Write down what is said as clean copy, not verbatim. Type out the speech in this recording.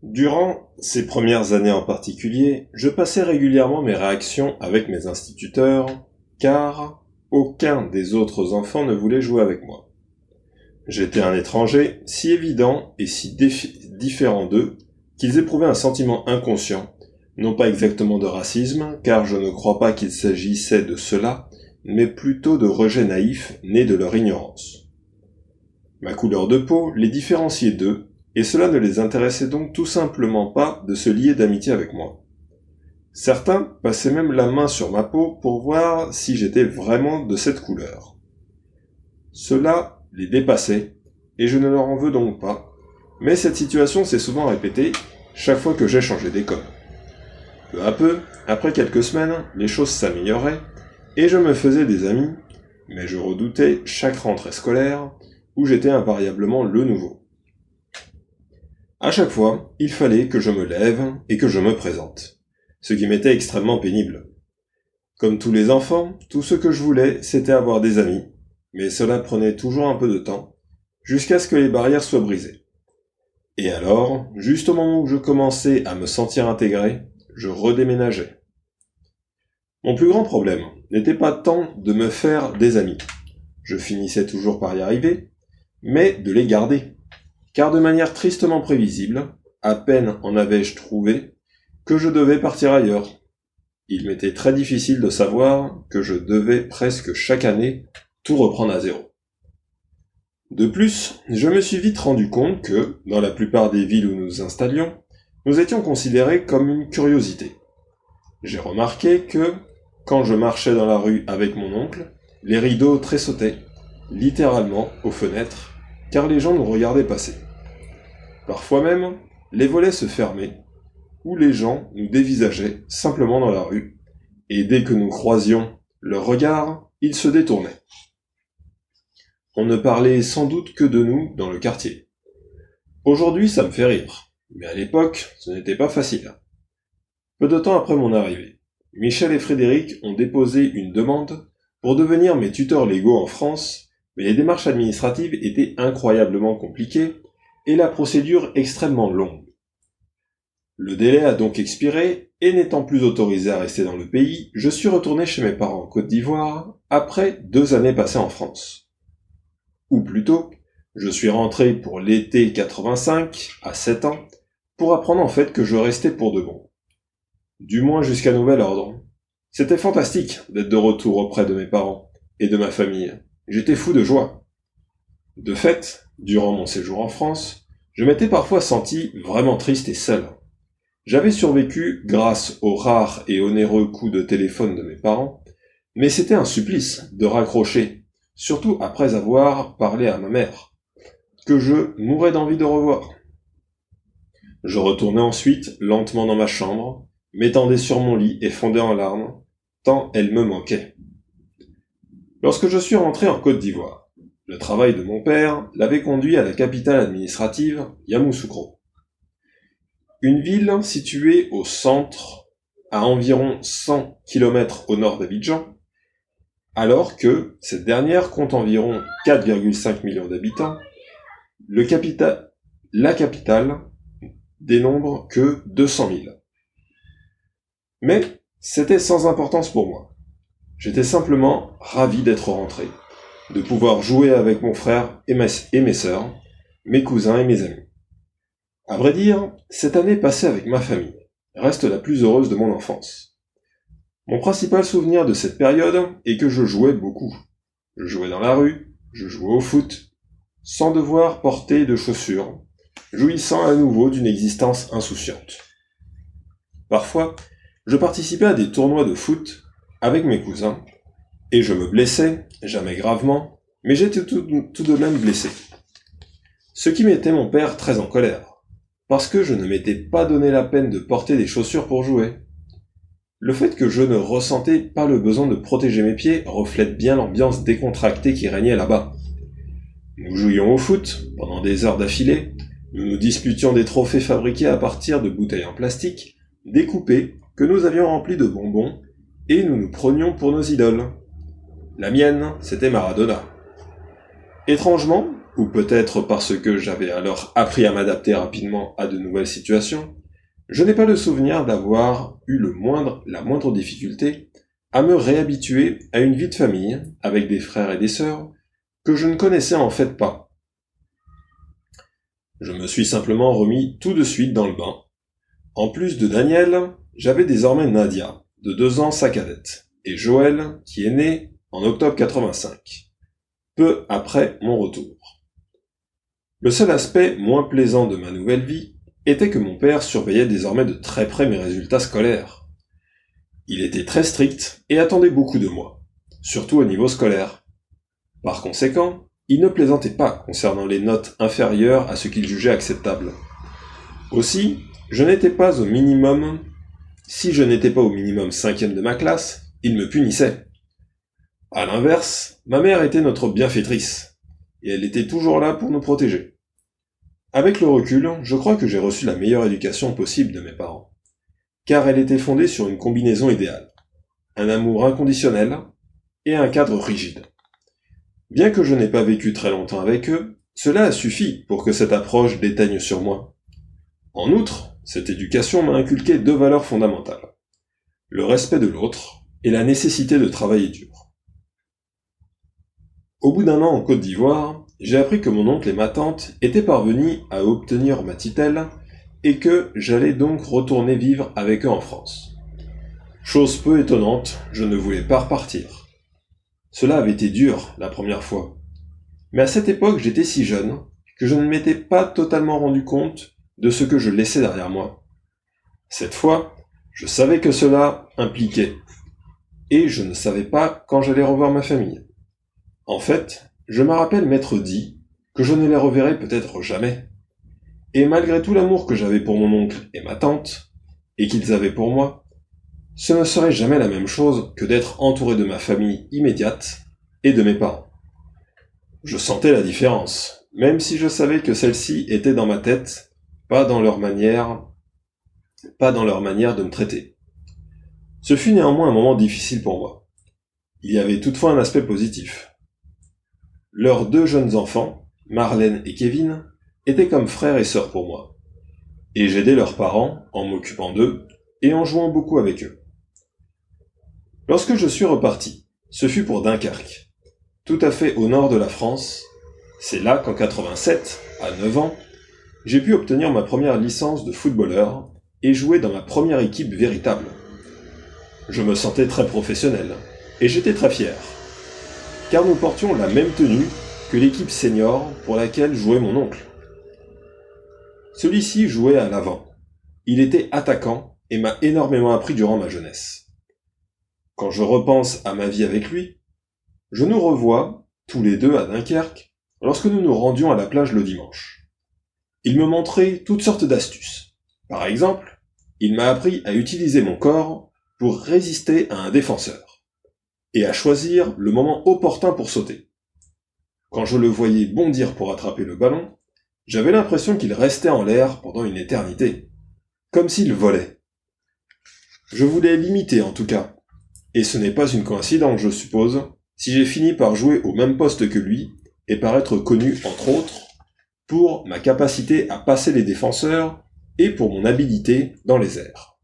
Durant ces premières années en particulier, je passais régulièrement mes réactions avec mes instituteurs, car aucun des autres enfants ne voulait jouer avec moi. J'étais un étranger si évident et si différent d'eux qu'ils éprouvaient un sentiment inconscient, non pas exactement de racisme, car je ne crois pas qu'il s'agissait de cela, mais plutôt de rejet naïf né de leur ignorance. Ma couleur de peau les différenciait d'eux, et cela ne les intéressait donc tout simplement pas de se lier d'amitié avec moi. Certains passaient même la main sur ma peau pour voir si j'étais vraiment de cette couleur. Cela les dépassait, et je ne leur en veux donc pas, mais cette situation s'est souvent répétée chaque fois que j'ai changé d'école. Peu à peu, après quelques semaines, les choses s'amélioraient, et je me faisais des amis, mais je redoutais chaque rentrée scolaire, où j'étais invariablement le nouveau. À chaque fois, il fallait que je me lève et que je me présente, ce qui m'était extrêmement pénible. Comme tous les enfants, tout ce que je voulais, c'était avoir des amis, mais cela prenait toujours un peu de temps, jusqu'à ce que les barrières soient brisées. Et alors, juste au moment où je commençais à me sentir intégré, je redéménageais. Mon plus grand problème n'était pas tant de me faire des amis, je finissais toujours par y arriver, mais de les garder. Car de manière tristement prévisible, à peine en avais-je trouvé, que je devais partir ailleurs. Il m'était très difficile de savoir que je devais presque chaque année tout reprendre à zéro. De plus, je me suis vite rendu compte que, dans la plupart des villes où nous nous installions, nous étions considérés comme une curiosité. J'ai remarqué que, quand je marchais dans la rue avec mon oncle, les rideaux tressautaient, littéralement, aux fenêtres, car les gens nous regardaient passer. Parfois même, les volets se fermaient, ou les gens nous dévisageaient simplement dans la rue, et dès que nous croisions leur regard, ils se détournaient. On ne parlait sans doute que de nous dans le quartier. Aujourd'hui, ça me fait rire, mais à l'époque, ce n'était pas facile. Peu de temps après mon arrivée, Michel et Frédéric ont déposé une demande pour devenir mes tuteurs légaux en France, mais les démarches administratives étaient incroyablement compliquées et la procédure extrêmement longue. Le délai a donc expiré, et n'étant plus autorisé à rester dans le pays, je suis retourné chez mes parents en Côte d'Ivoire, après 2 années passées en France. Ou plutôt, je suis rentré pour l'été 85, à 7 ans, pour apprendre en fait que je restais pour de bon. Du moins jusqu'à nouvel ordre. C'était fantastique d'être de retour auprès de mes parents, et de ma famille. J'étais fou de joie. De fait, durant mon séjour en France, je m'étais parfois senti vraiment triste et seul. J'avais survécu grâce aux rares et onéreux coups de téléphone de mes parents, mais c'était un supplice de raccrocher, surtout après avoir parlé à ma mère, que je mourais d'envie de revoir. Je retournais ensuite lentement dans ma chambre, m'étendais sur mon lit et fondais en larmes, tant elle me manquait. Lorsque je suis rentré en Côte d'Ivoire, le travail de mon père l'avait conduit à la capitale administrative, Yamoussoukro. Une ville située au centre, à environ 100 km au nord d'Abidjan, alors que cette dernière compte environ 4,5 millions d'habitants, la capitale dénombre que 200 000. Mais c'était sans importance pour moi. J'étais simplement ravi d'être rentré, de pouvoir jouer avec mon frère et mes sœurs, mes cousins et mes amis. À vrai dire, cette année passée avec ma famille reste la plus heureuse de mon enfance. Mon principal souvenir de cette période est que je jouais beaucoup. Je jouais dans la rue, je jouais au foot, sans devoir porter de chaussures, jouissant à nouveau d'une existence insouciante. Parfois, je participais à des tournois de foot avec mes cousins, et je me blessais, jamais gravement, mais j'étais tout de même blessé. Ce qui mettait mon père très en colère, parce que je ne m'étais pas donné la peine de porter des chaussures pour jouer. Le fait que je ne ressentais pas le besoin de protéger mes pieds reflète bien l'ambiance décontractée qui régnait là-bas. Nous jouions au foot pendant des heures d'affilée, nous nous disputions des trophées fabriqués à partir de bouteilles en plastique, découpées, que nous avions remplies de bonbons, et nous nous prenions pour nos idoles. La mienne, c'était Maradona. Étrangement, ou peut-être parce que j'avais alors appris à m'adapter rapidement à de nouvelles situations, je n'ai pas le souvenir d'avoir eu la moindre difficulté à me réhabituer à une vie de famille avec des frères et des sœurs que je ne connaissais en fait pas. Je me suis simplement remis tout de suite dans le bain. En plus de Daniel, j'avais désormais Nadia, de 2 ans sa cadette, et Joël, qui est né en octobre 85, peu après mon retour. Le seul aspect moins plaisant de ma nouvelle vie était que mon père surveillait désormais de très près mes résultats scolaires. Il était très strict et attendait beaucoup de moi, surtout au niveau scolaire. Par conséquent, il ne plaisantait pas concernant les notes inférieures à ce qu'il jugeait acceptable. Aussi, si je n'étais pas au minimum 5e de ma classe, il me punissait. À l'inverse, ma mère était notre bienfaitrice, et elle était toujours là pour nous protéger. Avec le recul, je crois que j'ai reçu la meilleure éducation possible de mes parents, car elle était fondée sur une combinaison idéale, un amour inconditionnel et un cadre rigide. Bien que je n'ai pas vécu très longtemps avec eux, cela a suffi pour que cette approche déteigne sur moi. En outre, cette éducation m'a inculqué 2 valeurs fondamentales, le respect de l'autre et la nécessité de travailler dur. Au bout d'1 an en Côte d'Ivoire, j'ai appris que mon oncle et ma tante étaient parvenus à obtenir ma tutelle et que j'allais donc retourner vivre avec eux en France. Chose peu étonnante, je ne voulais pas repartir. Cela avait été dur la première fois. Mais à cette époque, j'étais si jeune que je ne m'étais pas totalement rendu compte de ce que je laissais derrière moi. Cette fois, je savais que cela impliquait. Et je ne savais pas quand j'allais revoir ma famille. En fait, je me rappelle m'être dit que je ne les reverrais peut-être jamais. Et malgré tout l'amour que j'avais pour mon oncle et ma tante, et qu'ils avaient pour moi, ce ne serait jamais la même chose que d'être entouré de ma famille immédiate et de mes parents. Je sentais la différence, même si je savais que celle-ci était dans ma tête, pas dans leur manière de me traiter. Ce fut néanmoins un moment difficile pour moi. Il y avait toutefois un aspect positif. Leurs 2 jeunes enfants, Marlène et Kevin, étaient comme frères et sœurs pour moi. Et j'aidais leurs parents en m'occupant d'eux et en jouant beaucoup avec eux. Lorsque je suis reparti, ce fut pour Dunkerque, tout à fait au nord de la France. C'est là qu'en 87, à 9 ans, j'ai pu obtenir ma première licence de footballeur et jouer dans ma première équipe véritable. Je me sentais très professionnel et j'étais très fier, car nous portions la même tenue que l'équipe senior pour laquelle jouait mon oncle. Celui-ci jouait à l'avant. Il était attaquant et m'a énormément appris durant ma jeunesse. Quand je repense à ma vie avec lui, je nous revois, tous les 2 à Dunkerque, lorsque nous nous rendions à la plage le dimanche. Il me montrait toutes sortes d'astuces. Par exemple, il m'a appris à utiliser mon corps pour résister à un défenseur, et à choisir le moment opportun pour sauter. Quand je le voyais bondir pour attraper le ballon, j'avais l'impression qu'il restait en l'air pendant une éternité, comme s'il volait. Je voulais l'imiter en tout cas, et ce n'est pas une coïncidence, je suppose, si j'ai fini par jouer au même poste que lui, et par être connu, entre autres, pour ma capacité à passer les défenseurs et pour mon habileté dans les airs.